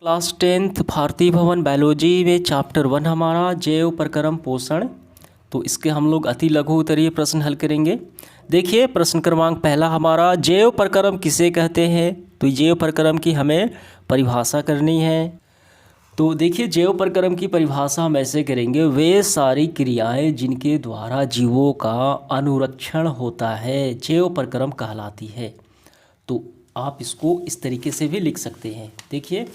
Class 10th भारतीय भवन biology में चैप्टर 1 हमारा जैव प्रक्रम पोषण। तो इसके हम लोग अति लघु उत्तरीय प्रश्न हल करेंगे। देखिए प्रश्न क्रमांक पहला हमारा, जैव प्रक्रम किसे कहते हैं। तो जैव प्रक्रम की हमें परिभाषा करनी है। तो देखिए जैव प्रक्रम की परिभाषा हम ऐसे करेंगे, वे सारी क्रियाएं जिनके द्वारा जीवों का अनुरक्षण होता है जैव प्रक्रम कहलाती है। तो आप इसको इस तरीके से भी लिख सकते हैं। देखिए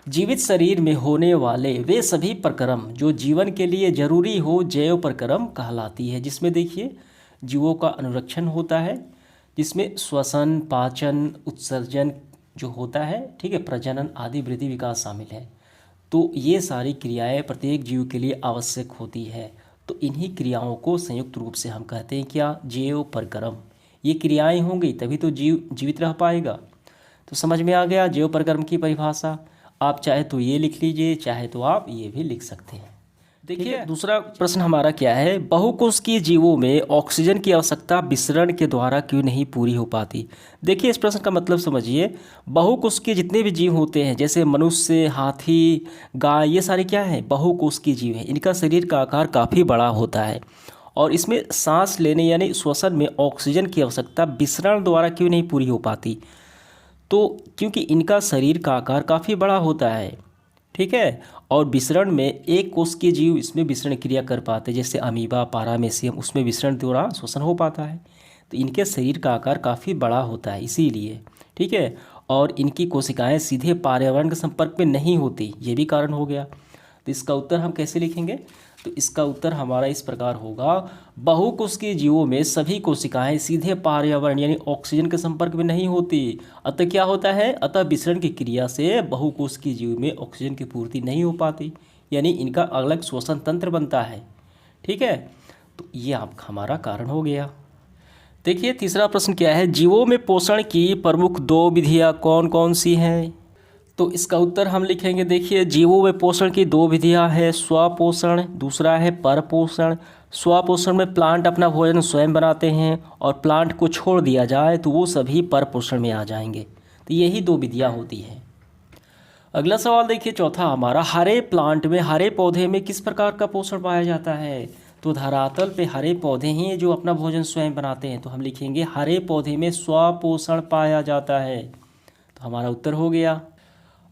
जीवित शरीर में होने वाले वे सभी प्रक्रम जो जीवन के लिए जरूरी हो जैव प्रक्रम कहलाती है, जिसमें देखिए जीवों का अनुरक्षण होता है, जिसमें श्वसन, पाचन, उत्सर्जन जो होता है, ठीक है, प्रजनन आदि वृद्धि विकास शामिल है। तो ये सारी क्रियाएं प्रत्येक जीव के लिए आवश्यक होती है। तो इन्हीं क्रियाओं को संयुक्त रूप से हम कहते हैं क्या, जैव प्रक्रम। ये क्रियाएं होंगी तभी तो जीव जीवित रह पाएगा। तो समझ में आ गया जैव प्रक्रम की परिभाषा। आप चाहे तो ये लिख लीजिए, चाहे तो आप ये भी लिख सकते हैं। देखिए दूसरा प्रश्न हमारा क्या है, बहुकोशिकीय जीवों में ऑक्सीजन की आवश्यकता विसरण के द्वारा क्यों नहीं पूरी हो पाती। देखिए इस प्रश्न का मतलब समझिए, बहुकोशिकीय जितने भी जीव होते हैं जैसे मनुष्य, हाथी, गाय, ये सारे क्या हैं, बहुकोशिकीय जीव हैं। इनका शरीर का आकार काफ़ी बड़ा होता है और इसमें सांस लेने यानी श्वसन में ऑक्सीजन की आवश्यकता विसरण द्वारा क्यों नहीं पूरी हो पाती। तो क्योंकि इनका शरीर का आकार काफ़ी बड़ा होता है, ठीक है, और विसरण में एक कोशिकीय जीव इसमें विसरण क्रिया कर पाते हैं, जैसे अमीबा, पारामेसियम, उसमें विसरण द्वारा श्वसन हो पाता है। तो इनके शरीर का आकार काफ़ी बड़ा होता है इसीलिए, ठीक है, और इनकी कोशिकाएं सीधे पर्यावरण के संपर्क में नहीं होती, ये भी कारण हो गया। तो इसका उत्तर हम कैसे लिखेंगे, तो इसका उत्तर हमारा इस प्रकार होगा, बहुकोशिकीय जीवों में सभी कोशिकाएं सीधे पर्यावरण यानी ऑक्सीजन के संपर्क में नहीं होती। अतः क्या होता है, अतः विसरण की क्रिया से बहुकोशिकीय जीव में ऑक्सीजन की पूर्ति नहीं हो पाती, यानी इनका अलग श्वसन तंत्र बनता है, ठीक है। तो ये आपका हमारा कारण हो गया। देखिए तीसरा प्रश्न क्या है, जीवों में पोषण की प्रमुख 2 विधियाँ कौन कौन सी हैं। तो इसका उत्तर हम लिखेंगे, देखिए जीवों में पोषण की 2 विधियां हैं, स्वपोषण, दूसरा है परपोषण। स्वपोषण में प्लांट अपना भोजन स्वयं बनाते हैं और प्लांट को छोड़ दिया जाए तो वो सभी परपोषण में आ जाएंगे। तो यही 2 विधियां होती हैं। अगला सवाल देखिए चौथा हमारा, हरे प्लांट में, हरे पौधे में किस प्रकार का पोषण पाया जाता है। तो धरातल पे हरे पौधे हैं जो अपना भोजन स्वयं बनाते हैं, तो हम लिखेंगे हरे पौधे में स्वपोषण पाया जाता है। तो हमारा उत्तर हो गया।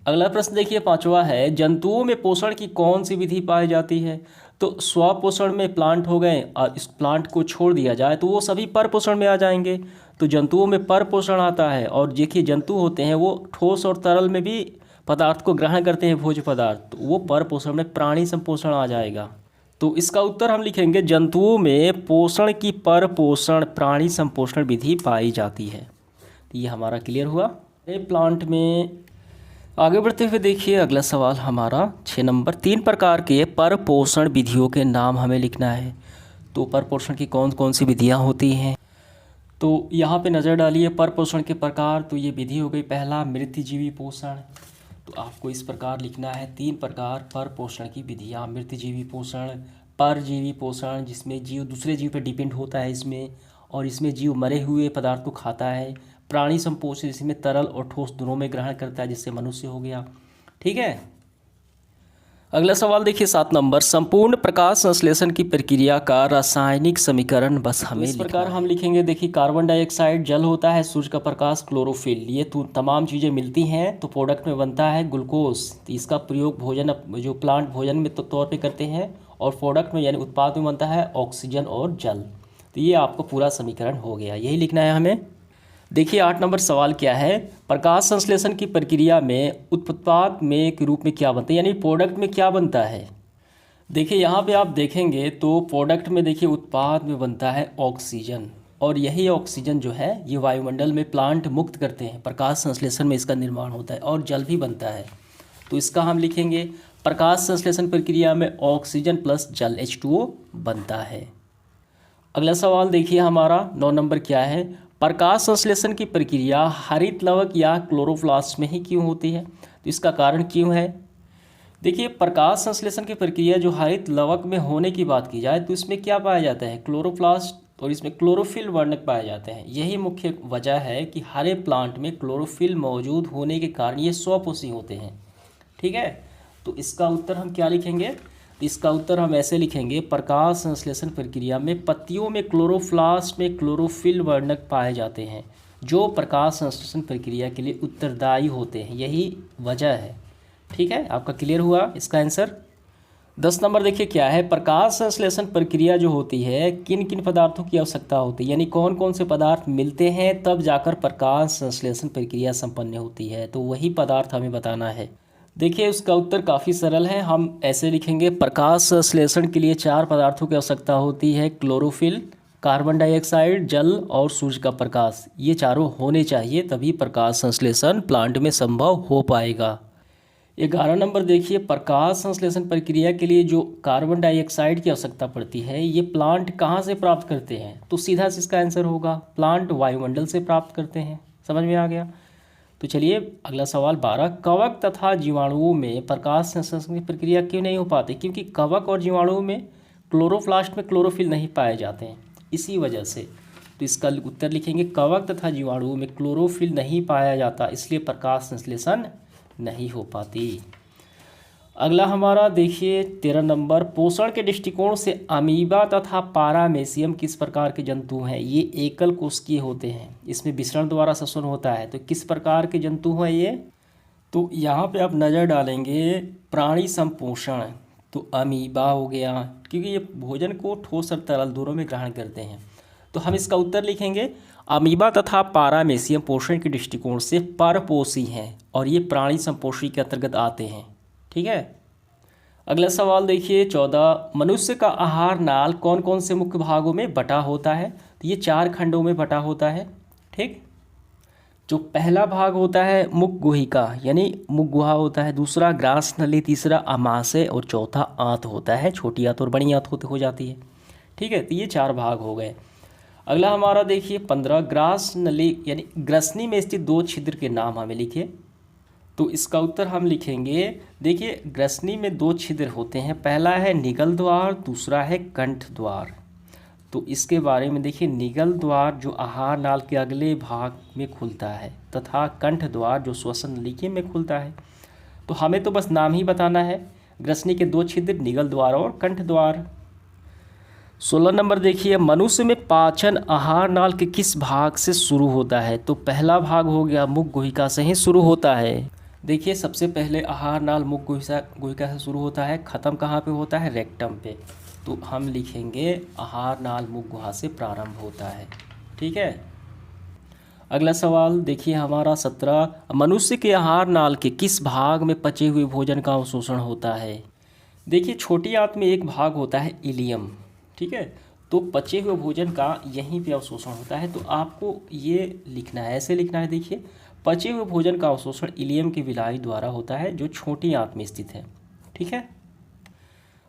अगला प्रश्न देखिए पांचवा है, जंतुओं में पोषण की कौन सी विधि पाई जाती है। तो स्वपोषण में प्लांट हो गए और इस प्लांट को छोड़ दिया जाए तो वो सभी परपोषण में आ जाएंगे। तो जंतुओं में परपोषण आता है, और देखिए जंतु होते हैं वो ठोस और तरल में भी पदार्थ को ग्रहण करते हैं, भोज्य पदार्थ, तो वो परपोषण में प्राणी संपोषण आ जाएगा। तो इसका उत्तर हम लिखेंगे, जंतुओं में पोषण की परपोषण प्राणी संपोषण विधि पाई जाती है। तो ये हमारा क्लियर हुआ। प्लांट में आगे बढ़ते हुए देखिए अगला सवाल हमारा 6 नंबर, 3 प्रकार के परपोषण विधियों के नाम हमें लिखना है। तो परपोषण की कौन कौन सी विधियां होती हैं, तो यहाँ पे नज़र डालिए परपोषण के प्रकार। तो ये विधि हो गई, पहला मृतजीवी पोषण। तो आपको इस प्रकार लिखना है, 3 प्रकार परपोषण की विधियाँ, मृतजीवी पोषण, परजीवी पोषण जिसमें जीव दूसरे जीव पर डिपेंड होता है इसमें, और इसमें जीव मरे हुए पदार्थ को खाता है, प्राणी संपोषण जिसमें तरल और ठोस दोनों में ग्रहण करता है, जिससे मनुष्य हो गया, ठीक है। अगला सवाल देखिए 7 नंबर, संपूर्ण प्रकाश संश्लेषण की प्रक्रिया का रासायनिक समीकरण बस हमें इस प्रकार हम लिखेंगे। देखिए कार्बन डाइऑक्साइड जल होता है, सूर्य का प्रकाश क्लोरोफिल, ये तो तमाम चीज़ें मिलती हैं तो प्रोडक्ट में बनता है ग्लूकोज। तो इसका प्रयोग भोजन जो प्लांट भोजन में तौर पर करते हैं, और प्रोडक्ट में यानी उत्पाद में बनता है ऑक्सीजन और जल। तो ये आपको पूरा समीकरण हो गया, यही लिखना है हमें। देखिए 8 नंबर सवाल क्या है, प्रकाश संश्लेषण की प्रक्रिया में उत्पाद में के रूप में क्या बनता है, यानी प्रोडक्ट में क्या बनता है। देखिए यहाँ पे आप देखेंगे तो प्रोडक्ट में देखिए उत्पाद में बनता है ऑक्सीजन, और यही ऑक्सीजन जो है ये वायुमंडल में प्लांट मुक्त करते हैं, प्रकाश संश्लेषण में इसका निर्माण होता है, और जल भी बनता है। तो इसका हम लिखेंगे, प्रकाश संश्लेषण प्रक्रिया में ऑक्सीजन प्लस जल H2O बनता है। अगला सवाल देखिए हमारा 9 नंबर क्या है, प्रकाश संश्लेषण की प्रक्रिया हरित लवक या क्लोरोप्लास्ट में ही क्यों होती है। तो इसका कारण क्यों है। देखिए प्रकाश संश्लेषण की प्रक्रिया जो हरित लवक में होने की बात की जाए तो इसमें क्या पाया जाता है, क्लोरोप्लास्ट, और इसमें क्लोरोफिल वर्णक पाए जाते हैं। यही मुख्य वजह है कि हरे प्लांट में क्लोरोफिल मौजूद होने के कारण ये स्वपोषी होते हैं। ठीक है। तो इसका उत्तर हम क्या लिखेंगे? तो इसका उत्तर हम ऐसे लिखेंगे, प्रकाश संश्लेषण प्रक्रिया में पत्तियों में क्लोरोप्लास्ट में क्लोरोफिल वर्णक पाए जाते हैं जो प्रकाश संश्लेषण प्रक्रिया के लिए उत्तरदायी होते हैं, यही वजह है। ठीक है, आपका क्लियर हुआ इसका आंसर। 10 नंबर देखिए क्या है, प्रकाश संश्लेषण प्रक्रिया जो होती है किन किन पदार्थों की आवश्यकता होती है, यानी कौन कौन से पदार्थ मिलते हैं तब जाकर प्रकाश संश्लेषण प्रक्रिया संपन्न होती है, तो वही पदार्थ हमें बताना है। देखिए उसका उत्तर काफ़ी सरल है, हम ऐसे लिखेंगे, प्रकाश संश्लेषण के लिए 4 पदार्थों की आवश्यकता होती है, क्लोरोफिल, कार्बन डाइऑक्साइड, जल और सूर्य का प्रकाश। ये चारों होने चाहिए तभी प्रकाश संश्लेषण प्लांट में संभव हो पाएगा। 11 नंबर देखिए, प्रकाश संश्लेषण प्रक्रिया के लिए जो कार्बन डाइऑक्साइड की आवश्यकता पड़ती है ये प्लांट कहाँ से प्राप्त करते हैं, तो सीधा से इसका आंसर होगा प्लांट वायुमंडल से प्राप्त करते हैं। समझ में आ गया। तो चलिए अगला सवाल 12, कवक तथा जीवाणुओं में प्रकाश संश्लेषण की प्रक्रिया क्यों नहीं हो पाती? क्योंकि कवक और जीवाणुओं में क्लोरोप्लास्ट में क्लोरोफिल नहीं पाए जाते हैं, इसी वजह से। तो इसका उत्तर लिखेंगे, कवक तथा जीवाणुओं में क्लोरोफिल नहीं पाया जाता, इसलिए प्रकाश संश्लेषण नहीं हो पाती। अगला हमारा देखिए 13 नंबर, पोषण के दृष्टिकोण से अमीबा तथा पारामेसियम किस प्रकार के जंतु हैं? ये एकल कोशिकीय होते हैं, इसमें विसरण द्वारा श्वसन होता है, तो किस प्रकार के जंतु हैं ये? तो यहाँ पे आप नज़र डालेंगे प्राणी संपोषण, तो अमीबा हो गया, क्योंकि ये भोजन को ठोस और तरल दोनों में ग्रहण करते हैं। तो हम इसका उत्तर लिखेंगे, अमीबा तथा पारामेसियम पोषण के दृष्टिकोण से परपोषी हैं और ये प्राणी संपोषी के अंतर्गत आते हैं। ठीक है। अगला सवाल देखिए 14, मनुष्य का आहार नाल कौन कौन से मुख्य भागों में बटा होता है? तो ये 4 खंडों में बटा होता है। ठीक, जो पहला भाग होता है मुख गुहिका यानी मुख गुहा होता है, दूसरा ग्रास नली, तीसरा अमाशय और चौथा आंत होता है, छोटी आंत और बड़ी आंत हो जाती है। ठीक है, तो ये 4 भाग हो गए। अगला हमारा देखिए 15, ग्रास नली यानी ग्रसनी में स्थित 2 छिद्र के नाम हमें लिखिए। तो इसका उत्तर हम लिखेंगे, देखिए ग्रसनी में 2 छिद्र होते हैं, पहला है निगल द्वार, दूसरा है कंठ द्वार। तो इसके बारे में देखिए, निगल द्वार जो आहार नाल के अगले भाग में खुलता है तथा कंठ द्वार जो श्वसन नलिका में खुलता है। तो हमें तो बस नाम ही बताना है, ग्रसनी के 2 छिद्र निगल द्वार और कंठ द्वार। 16 नंबर देखिए, मनुष्य में पाचन आहार नाल के किस भाग से शुरू होता है? तो पहला भाग हो गया मुख गुहिका से ही शुरू होता है। देखिए सबसे पहले आहार नाल मुख गुहिका से शुरू होता है, ख़त्म कहाँ पे होता है? रेक्टम पे। तो हम लिखेंगे आहार नाल मुख गुहा से प्रारंभ होता है। ठीक है। अगला सवाल देखिए हमारा 17, मनुष्य के आहार नाल के किस भाग में पचे हुए भोजन का अवशोषण होता है? देखिए छोटी आंत में एक भाग होता है इलियम। ठीक है, तो पचे हुए भोजन का यहीं पे अवशोषण होता है। तो आपको ये लिखना है, ऐसे लिखना है, देखिए पचे हुए भोजन का अवशोषण इलियम की विलाई द्वारा होता है जो छोटी आंत में स्थित है। ठीक है।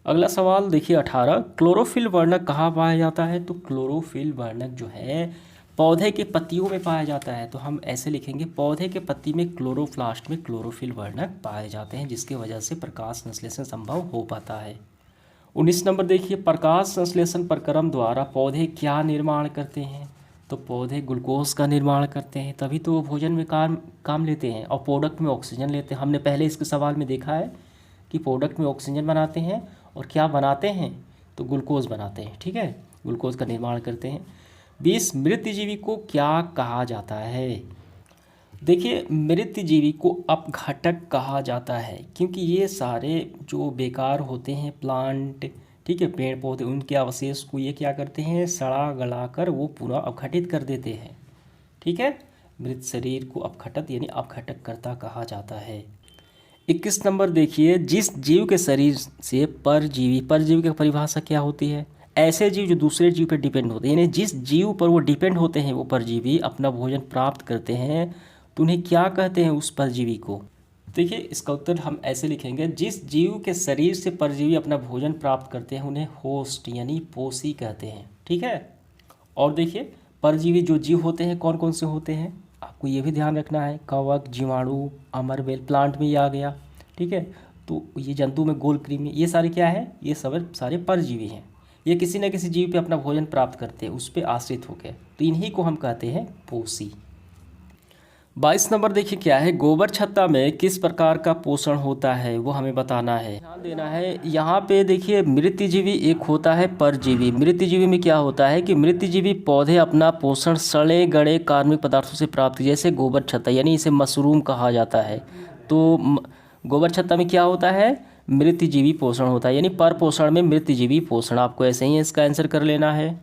अगला सवाल देखिए 18, क्लोरोफिल वर्णक कहाँ पाया जाता है? तो क्लोरोफिल वर्णक जो है पौधे के पत्तियों में पाया जाता है। तो हम ऐसे लिखेंगे, पौधे के पत्ती में क्लोरोप्लास्ट में क्लोरोफिल वर्णक पाए जाते हैं, जिसकी वजह से प्रकाश संश्लेषण संभव हो पाता है। 19 नंबर देखिए, प्रकाश संश्लेषण प्रक्रम द्वारा पौधे क्या निर्माण करते हैं? तो पौधे ग्लूकोज का निर्माण करते हैं, तभी तो वो भोजन में काम लेते हैं और प्रोडक्ट में ऑक्सीजन लेते हैं। हमने पहले इसके सवाल में देखा है कि प्रोडक्ट में ऑक्सीजन बनाते हैं और क्या बनाते हैं? तो ग्लूकोज बनाते हैं। ठीक है, ग्लूकोज का निर्माण करते हैं। 20, मृत जीवी को क्या कहा जाता है? देखिए मृत जीवी को अपघटक कहा जाता है, क्योंकि ये सारे जो बेकार होते हैं प्लांट, ठीक है, पेड़ पौधे, उनके अवशेष को ये क्या करते हैं? सड़ा गला कर वो पूरा अपघटित कर देते हैं। ठीक है, मृत शरीर को अपघटक यानी अपघटककर्ता कहा जाता है। 21 नंबर देखिए, जिस जीव के शरीर से परजीवी की परिभाषा क्या होती है? ऐसे जीव जो दूसरे जीव पर डिपेंड होते हैं, यानी जिस जीव पर वो डिपेंड होते हैं वो परजीवी अपना भोजन प्राप्त करते हैं, तो उन्हें क्या कहते हैं उस परजीवी को? देखिए इसका उत्तर हम ऐसे लिखेंगे, जिस जीव के शरीर से परजीवी अपना भोजन प्राप्त करते हैं उन्हें होस्ट यानी पोषी कहते हैं। ठीक है। और देखिए परजीवी जो जीव होते हैं कौन कौन से होते हैं, आपको ये भी ध्यान रखना है, कवक, जीवाणु, अमरबेल, प्लांट में ये आ गया। ठीक है, तो ये जंतु में गोल कृमि, ये सारे क्या है? ये सब सारे परजीवी हैं। ये किसी न किसी जीव पे अपना भोजन प्राप्त करते हैं, उस पर आश्रित होकर, तो इन्हीं को हम कहते हैं पोषी। 22 नंबर देखिए क्या है, गोबर छत्ता में किस प्रकार का पोषण होता है वो हमें बताना है, ध्यान देना है। यहाँ पे देखिए मृतजीवी एक होता है परजीवी। मृतजीवी में क्या होता है कि मृतजीवी पौधे अपना पोषण सड़े गड़े कार्बनिक पदार्थों से प्राप्त, जैसे गोबर छत्ता, यानी इसे मशरूम कहा जाता है। तो गोबर छत्ता में क्या होता है, मृतजीवी पोषण होता है, यानी पर पोषण में मृतजीवी पोषण। आपको ऐसे ही इसका आंसर कर लेना है।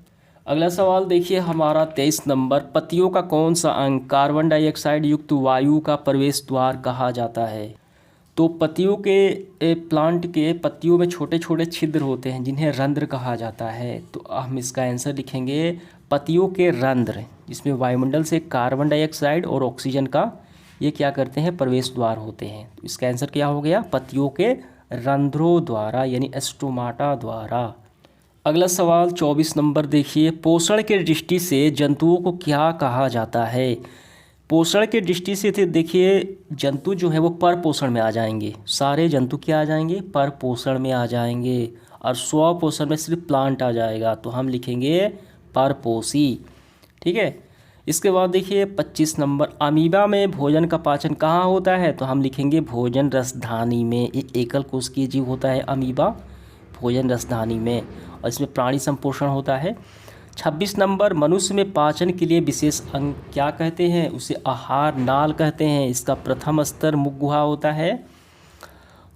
अगला सवाल देखिए हमारा 23 नंबर, पत्तियों का कौन सा अंग कार्बन डाइऑक्साइड युक्त वायु का प्रवेश द्वार कहा जाता है। तो पत्तियों के प्लांट के पत्तियों में छोटे छोटे छिद्र होते हैं जिन्हें रंध्र कहा जाता है। तो हम इसका आंसर लिखेंगे पत्तियों के रंध्र, जिसमें वायुमंडल से कार्बन डाइऑक्साइड और ऑक्सीजन का ये क्या करते हैं, प्रवेश द्वार होते हैं। तो इसका आंसर क्या हो गया, पत्तियों के रंध्रों द्वारा, यानी स्टोमाटा द्वारा। अगला सवाल 24 नंबर देखिए, पोषण के दृष्टि से जंतुओं को क्या कहा जाता है। पोषण के दृष्टि से देखिए जंतु जो है वो पर पोषण में आ जाएंगे, सारे जंतु क्या आ जाएंगे, पर पोषण में आ जाएंगे, और स्व पोषण में सिर्फ प्लांट आ जाएगा। तो हम लिखेंगे परपोषी, ठीक है। इसके बाद देखिए 25 नंबर, अमीबा में भोजन का पाचन कहाँ होता है। तो हम लिखेंगे भोजन रसधानी में। एक एकल कोशिकीय जीव होता है अमीबा, भोजन रसधानी में, और इसमें प्राणी संपोषण होता है। 26 नंबर, मनुष्य में पाचन के लिए विशेष अंग क्या कहते हैं, उसे आहार नाल कहते हैं। इसका प्रथम स्तर मुख गुहा होता है।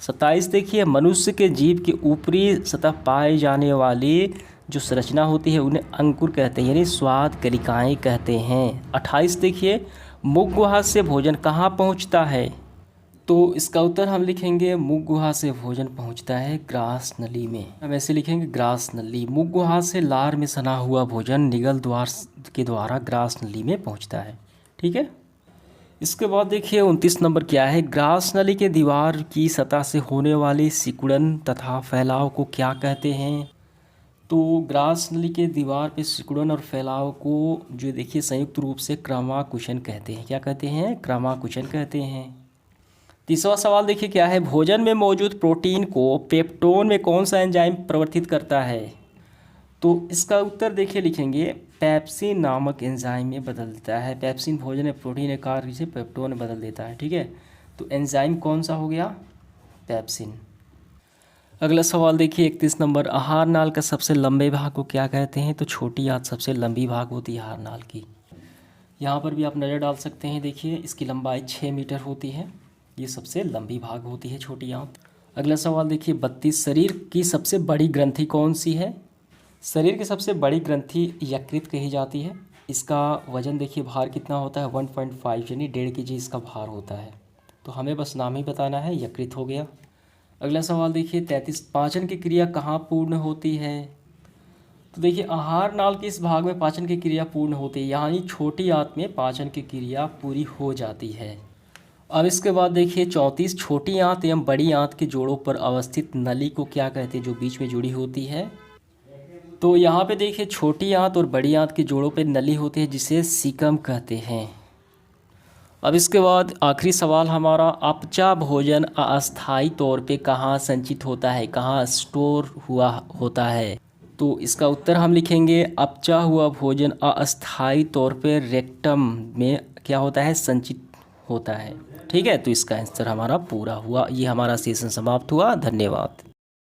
27 देखिए, मनुष्य के जीभ के ऊपरी सतह पाए जाने वाली जो संरचना होती है उन्हें अंकुर कहते हैं, यानी स्वाद कलिकाएँ कहते हैं। 28 देखिए, मुख गुहा से भोजन कहाँ पहुँचता है। तो इसका उत्तर हम लिखेंगे मुख गुहा से भोजन पहुंचता है ग्रास नली में। हम ऐसे लिखेंगे ग्रास नली। मुख गुहा से लार में सना हुआ भोजन निगल द्वार के द्वारा ग्रास नली में पहुंचता है, ठीक है। इसके बाद देखिए 29 नंबर क्या है, ग्रास नली के दीवार की सतह से होने वाली सिकुड़न तथा फैलाव को क्या कहते हैं। तो ग्रास नली के दीवार पे सिकुड़न और फैलाव को जो देखिए संयुक्त रूप से क्रमाकुचन कहते हैं। क्या कहते हैं, क्रमाकुचन कहते हैं। तीसरा सवाल देखिए क्या है, भोजन में मौजूद प्रोटीन को पेप्टोन में कौन सा एंजाइम परिवर्तित करता है। तो इसका उत्तर देखिए लिखेंगे पेप्सिन नामक एंजाइम में बदल देता है। पेप्सिन भोजन में प्रोटीन कार्य से पेप्टोन में बदल देता है, ठीक है। तो एंजाइम कौन सा हो गया, पेप्सिन। अगला सवाल देखिए 31 नंबर, आहार नाल का सबसे लंबे भाग को क्या कहते हैं। तो छोटी आंत सबसे लंबी भाग होती है आहार नाल की। यहाँ पर भी आप नज़र डाल सकते हैं, देखिए इसकी लंबाई 6 मीटर होती है, ये सबसे लंबी भाग होती है छोटी आंत। अगला सवाल देखिए 32, शरीर की सबसे बड़ी ग्रंथि कौन सी है। शरीर की सबसे बड़ी ग्रंथि यकृत कही जाती है। इसका वजन देखिए भार कितना होता है, 1.5 यानी 1.5 kg इसका भार होता है। तो हमें बस नाम ही बताना है, यकृत हो गया। अगला सवाल देखिए 33, पाचन की क्रिया कहाँ पूर्ण होती है। तो देखिए आहार नाल के इस भाग में पाचन की क्रिया पूर्ण होती है, यानी छोटी आंत में पाचन की क्रिया पूरी हो जाती है। अब इसके बाद देखिए 34, छोटी आंत एवं बड़ी आंत के जोड़ों पर अवस्थित नली को क्या कहते हैं, जो बीच में जुड़ी होती है। तो यहाँ पे देखिए छोटी आंत और बड़ी आंत के जोड़ों पर नली होती है जिसे सीकम कहते हैं। अब इसके बाद आखिरी सवाल हमारा, अपचा भोजन अस्थायी तौर पे कहाँ संचित होता है, कहाँ स्टोर हुआ होता है। तो इसका उत्तर हम लिखेंगे अपचा हुआ भोजन अस्थायी तौर पे रेक्टम में क्या होता है, संचित होता है, ठीक है। तो इसका आंसर हमारा पूरा हुआ। ये हमारा सेशन समाप्त हुआ। धन्यवाद।